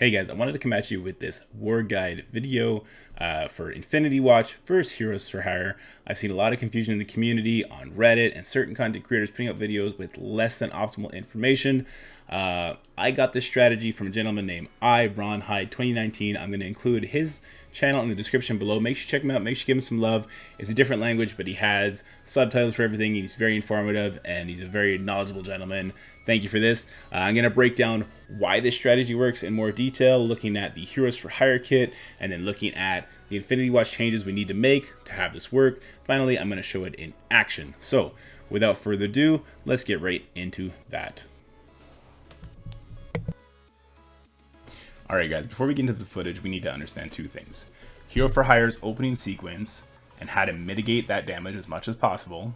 Hey guys, I wanted to come at you with this war guide video for Infinity Watch versus Heroes for Hire. I've seen a lot of confusion in the community on Reddit and certain content creators putting out videos with less than optimal information. I got this strategy from a gentleman named iRONhide 2019. I'm going to include his channel in the description below. Make sure you check him out. Make sure you give him some love. It's a different language, but he has subtitles for everything. He's very informative and he's a very knowledgeable gentleman. Thank you for this. I'm going to break down why this strategy works in more detail, looking at the Heroes for Hire kit, and then looking at the Infinity Watch changes we need to make to have this work. Finally, I'm going to show it in action. So without further ado, let's get right into that. Alright guys, before we get into the footage, we need to understand two things. Hero for Hire's opening sequence and how to mitigate that damage as much as possible,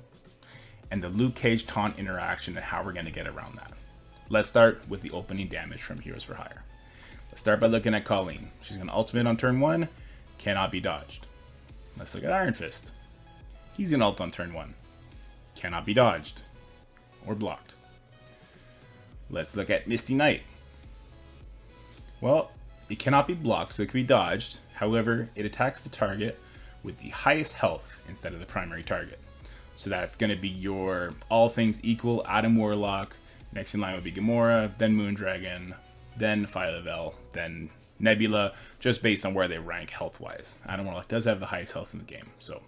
and the Luke Cage taunt interaction and how we're going to get around that. Let's start with the opening damage from Heroes for Hire. Let's start by looking at Colleen. She's going to ultimate on turn 1, cannot be dodged. Let's look at Iron Fist. He's going to ult on turn 1, cannot be dodged or blocked. Let's look at Misty Knight. Well, it cannot be blocked, so it can be dodged. However, it attacks the target with the highest health instead of the primary target. So that's going to be your all things equal Adam Warlock. Next in line would be Gamora, then Moondragon, then Phyla-Vell, then Nebula, just based on where they rank health-wise. Adam Warlock does have the highest health in the game, so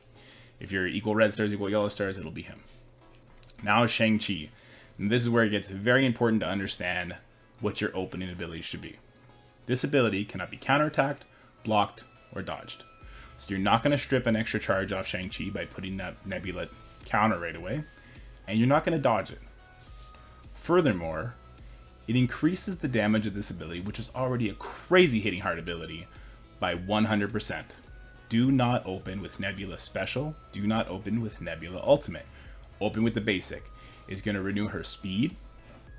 if you're equal red stars, equal yellow stars, it'll be him. Now Shang-Chi. And this is where it gets very important to understand what your opening ability should be. This ability cannot be counterattacked, blocked, or dodged. So you're not going to strip an extra charge off Shang-Chi by putting that Nebula counter right away, and you're not going to dodge it. Furthermore, it increases the damage of this ability, which is already a crazy hitting hard ability, by 100%. Do not open with Nebula Special. Do not open with Nebula Ultimate. Open with the basic. It's going to renew her speed.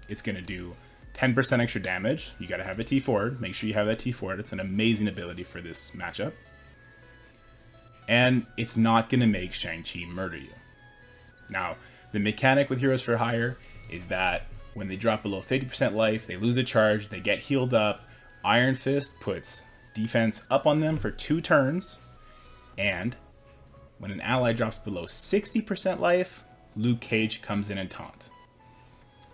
It's going to do 10% extra damage. You got to have a T forward. Make sure you have that T forward. It's an amazing ability for this matchup. And it's not going to make Shang-Chi murder you. Now, the mechanic with Heroes for Hire is that when they drop below 50% life, they lose a charge, they get healed up. Iron Fist puts defense up on them for 2 turns. And when an ally drops below 60% life, Luke Cage comes in and taunt.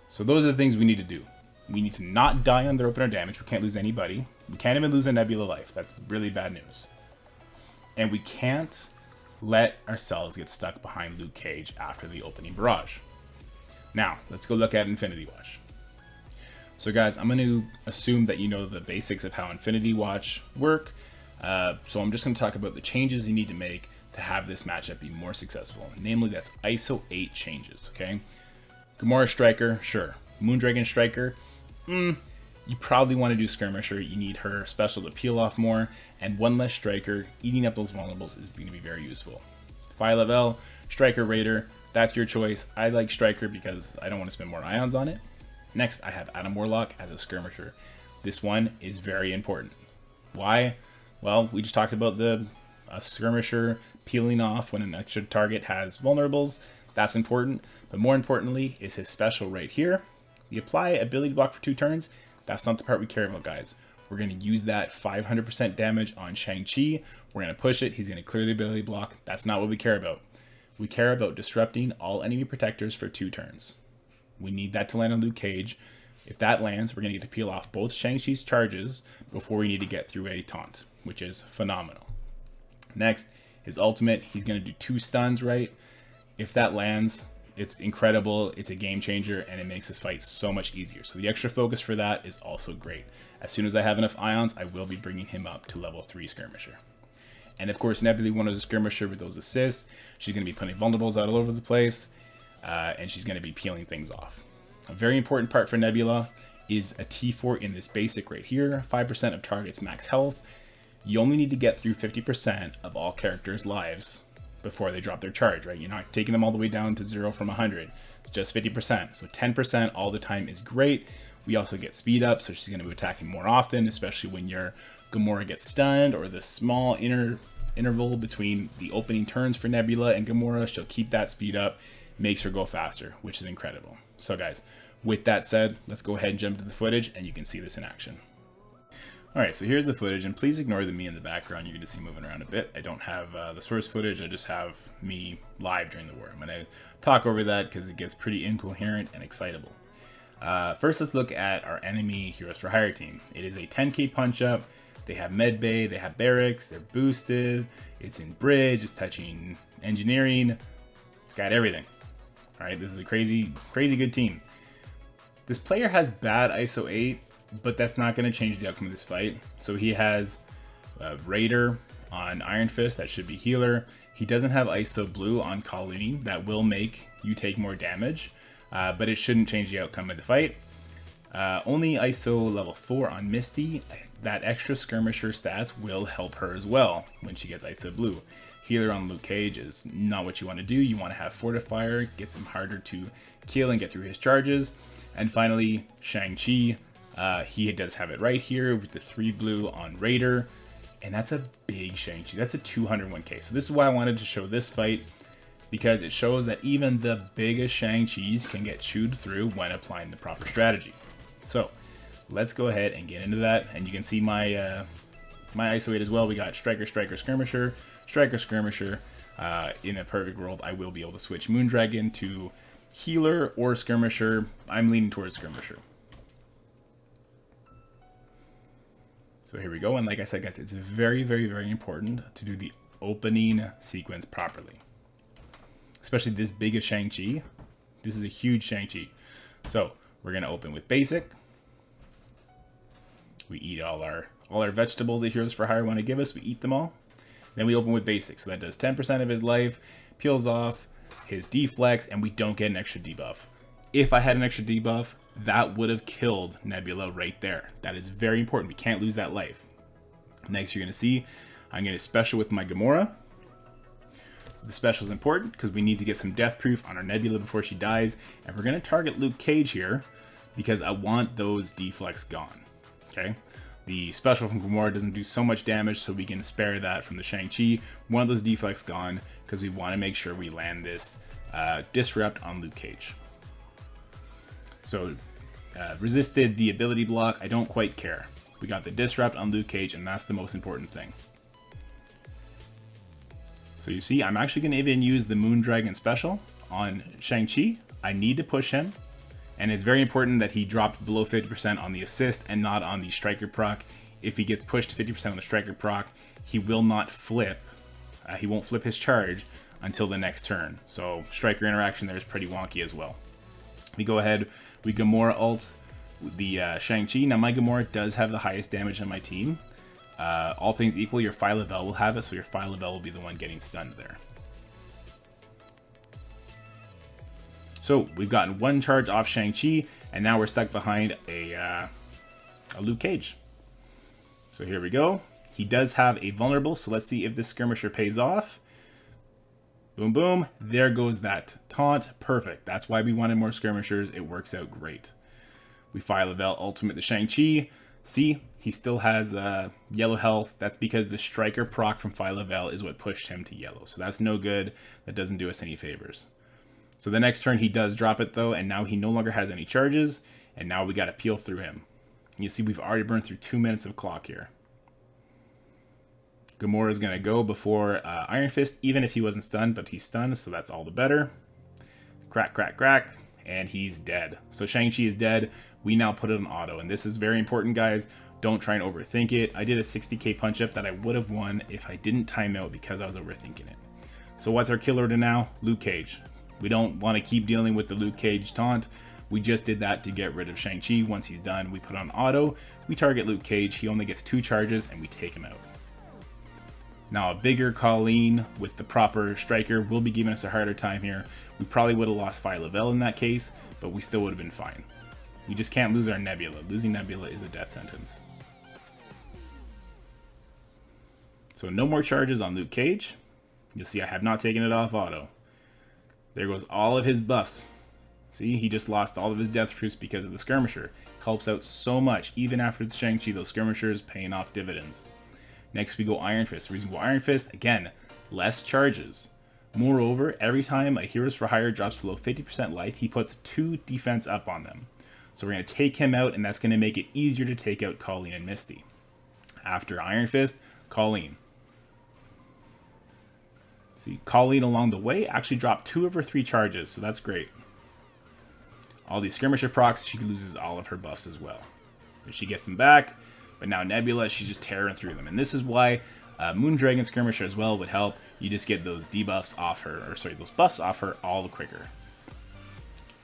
So those are the things we need to do. We need to not die on their opener damage. We can't lose anybody. We can't even lose a Nebula life. That's really bad news. And we can't let ourselves get stuck behind Luke Cage after the opening barrage. Now, let's go look at Infinity Watch. So guys, I'm going to assume that you know the basics of how Infinity Watch work. So I'm just going to talk about the changes you need to make to have this matchup be more successful. Namely, that's ISO 8 changes, okay? Gamora Striker, sure. Moondragon Striker, you probably want to do Skirmisher. You need her special to peel off more, and one less Striker. Eating up those vulnerables is going to be very useful. Phyla-Vell, Striker Raider, that's your choice. I like Striker because I don't want to spend more ions on it. Next, I have Adam Warlock as a Skirmisher. This one is very important. Why? Well, we just talked about the Skirmisher peeling off when an extra target has vulnerables. That's important, but more importantly is his special right here. We apply ability block for 2 turns. That's not the part we care about, guys. We're going to use that 500% damage on Shang-Chi. We're going to push it. He's going to clear the ability block. That's not what we care about. We care about disrupting all enemy protectors for 2 turns. We need that to land on Luke Cage. If that lands, we're going to get to peel off both Shang-Chi's charges before we need to get through a taunt, which is phenomenal. Next, his ultimate. He's going to do 2 stuns, right? If that lands, it's incredible, it's a game changer, and it makes this fight so much easier. So the extra focus for that is also great. As soon as I have enough ions, I will be bringing him up to level 3 Skirmisher. And of course, Nebula one of the Skirmisher with those assists. She's going to be putting vulnerables out all over the place, and she's going to be peeling things off. A very important part for Nebula is a T4 in this basic right here, 5% of target's max health. You only need to get through 50% of all characters' lives before they drop their charge, right? You're not taking them all the way down to 0 from 100. It's just 50%. So 10% all the time is great. We also get speed up, so she's going to be attacking more often, especially when your Gamora gets stunned or the small interval between the opening turns for Nebula and Gamora. She'll keep that speed up, makes her go faster, which is incredible. So guys, with that said, let's go ahead and jump to the footage and you can see this in action. Alright, so here's the footage, and please ignore the me in the background. You're going to see moving around a bit. I don't have the source footage, I just have me live during the war. I'm going to talk over that because it gets pretty incoherent and excitable. First, let's look at our enemy Heroes for Hire team. It is a 10k punch-up. They have medbay, they have barracks, they're boosted, it's in bridge, it's touching engineering, it's got everything. Alright, this is a crazy good team. This player has bad ISO 8, but that's not going to change the outcome of this fight. So he has Raider on Iron Fist, that should be healer. He doesn't have ISO blue on Colleen, that will make you take more damage, but it shouldn't change the outcome of the fight. Only ISO level 4 on Misty, that extra skirmisher stats will help her as well when she gets ISO blue. Healer on Luke Cage is not what you want to do. You want to have Fortifier, gets him harder to kill and get through his charges. And finally, Shang-Chi, he does have it right here with the 3 blue on Raider. And that's a big Shang-Chi, that's a 201k. So this is why I wanted to show this fight, because it shows that even the biggest Shang-Chis can get chewed through when applying the proper strategy. So let's go ahead and get into that, and you can see my my ISO 8 as well. We got Striker, Striker, Skirmisher, Striker, Skirmisher. In a perfect world, I will be able to switch Moondragon to Healer or Skirmisher. I'm leaning towards Skirmisher. So here we go, and like I said, guys, it's very important to do the opening sequence properly. Especially this big of Shang-Chi. This is a huge Shang-Chi. So we're gonna open with basic. We eat all our vegetables that Heroes for Hire want to give us. We eat them all. Then we open with basic. So that does 10% of his life, peels off his deflex, and we don't get an extra debuff. If I had an extra debuff, that would have killed Nebula right there. That is very important. We can't lose that life. Next, you're going to see I'm going to special with my Gamora. The special is important because we need to get some death proof on our Nebula before she dies. And we're going to target Luke Cage here because I want those deflex gone. Okay, the special from Gamora doesn't do so much damage, so we can spare that from the Shang-Chi. One of those deflex gone because we want to make sure we land this disrupt on Luke Cage. So resisted the ability block, I don't quite care. We got the disrupt on Luke Cage, and that's the most important thing. So you see, I'm actually going to even use the Moondragon special on Shang-Chi. I need to push him. And it's very important that he dropped below 50% on the assist and not on the striker proc. If he gets pushed to 50% on the striker proc, he will not flip. He won't flip his charge until the next turn. So striker interaction there is pretty wonky as well. We go ahead, we Gamora ult the Shang-Chi. Now my Gamora does have the highest damage on my team. All things equal, your Phyla-Vel will have it, so your Phyla-Vel will be the one getting stunned there. So we've gotten one charge off Shang-Chi, and now we're stuck behind a Luke Cage. So here we go. He does have a vulnerable, so let's see if this skirmisher pays off. Boom, boom. There goes that taunt. Perfect. That's why we wanted more skirmishers. It works out great. We Phyla-Vel ultimate the Shang-Chi. See, he still has yellow health. That's because the striker proc from Phyla-Vel is what pushed him to yellow. So that's no good. That doesn't do us any favors. So the next turn he does drop it though, and now he no longer has any charges, and now we got to peel through him. You see we've already burned through 2 minutes of clock here. Gamora is going to go before Iron Fist, even if he wasn't stunned, but he's stunned, so that's all the better. Crack, crack, crack, and he's dead. So Shang-Chi is dead. We now put it on auto, and this is very important, guys. Don't try and overthink it. I did a 60k punch-up that I would have won if I didn't time out because I was overthinking it. So what's our kill order now? Luke Cage. We don't want to keep dealing with the Luke Cage taunt. We just did that to get rid of Shang-Chi. Once he's done, we put on auto. We target Luke Cage. He only gets 2 charges, and we take him out. Now, a bigger Colleen with the proper striker will be giving us a harder time here. We probably would have lost Phyla-Vel in that case, but we still would have been fine. We just can't lose our Nebula. Losing Nebula is a death sentence. So no more charges on Luke Cage. You'll see I have not taken it off auto. There goes all of his buffs. See, he just lost all of his death proofs because of the skirmisher. Helps out so much, even after the Shang-Chi, those skirmishers paying off dividends. Next we go Iron Fist. The reason we go Iron Fist, again, less charges. Moreover, every time a Heroes for Hire drops below 50% life, he puts 2 defense up on them. So we're going to take him out, and that's going to make it easier to take out Colleen and Misty. after Iron Fist, Colleen. See, Colleen along the way actually dropped 2 of her 3 charges, so that's great. All these skirmisher procs, she loses all of her buffs as well. But she gets them back, but now Nebula, she's just tearing through them. And this is why Moondragon Skirmisher as well would help. You just get those debuffs off her, or sorry, those buffs off her all the quicker.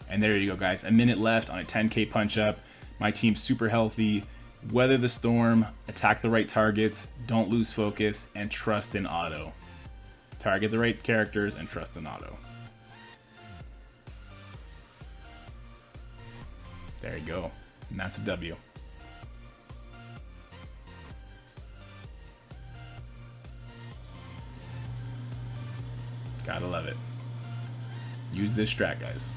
And there you go, guys. A minute left on a 10k punch up. My team's super healthy. Weather the storm, attack the right targets, don't lose focus, and trust in auto. Target the right characters and trust in auto. There you go. And that's a W. Gotta love it. Use this strat, guys.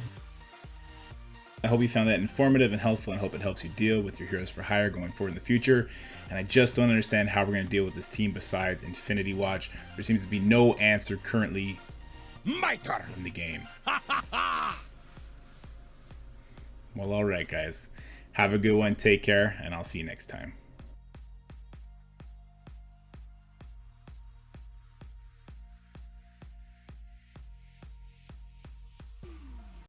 I hope you found that informative and helpful, and hope it helps you deal with your Heroes for Hire going forward in the future. And I just don't understand how we're going to deal with this team besides Infinity Watch. There seems to be no answer currently in the game. Well, alright guys. Have a good one, take care, and I'll see you next time.